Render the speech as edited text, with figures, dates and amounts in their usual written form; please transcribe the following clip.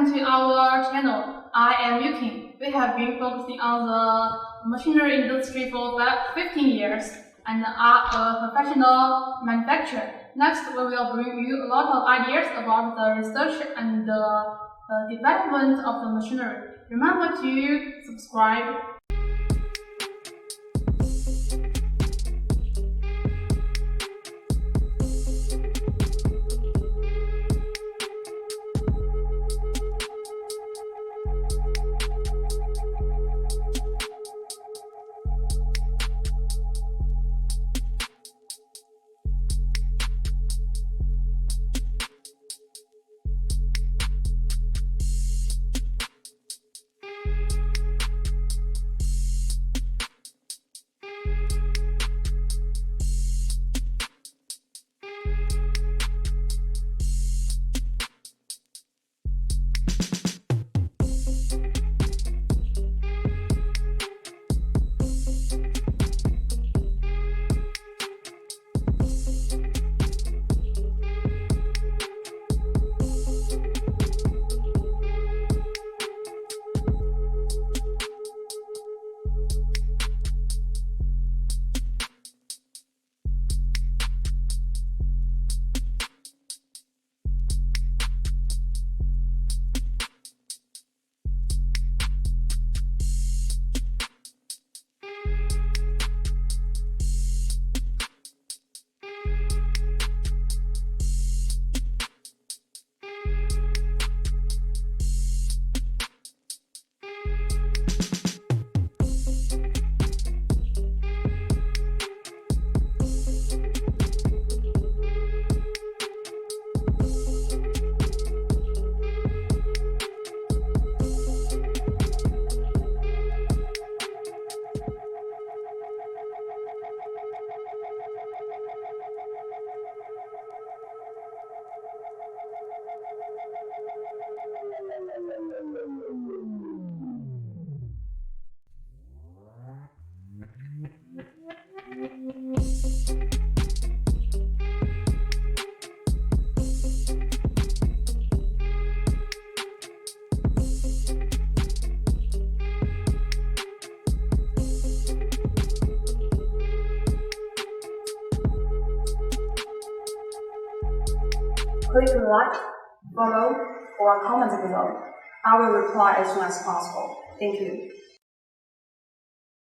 welcome to our channel. I am Yuki. We have been focusing on the machinery industry for about 15 years and are a professional manufacturer. Next, we will bring you a lot of ideas about the research and the development of the machinery. Remember to subscribe. Click like, follow, or comment below. I will reply as soon as possible. Thank you.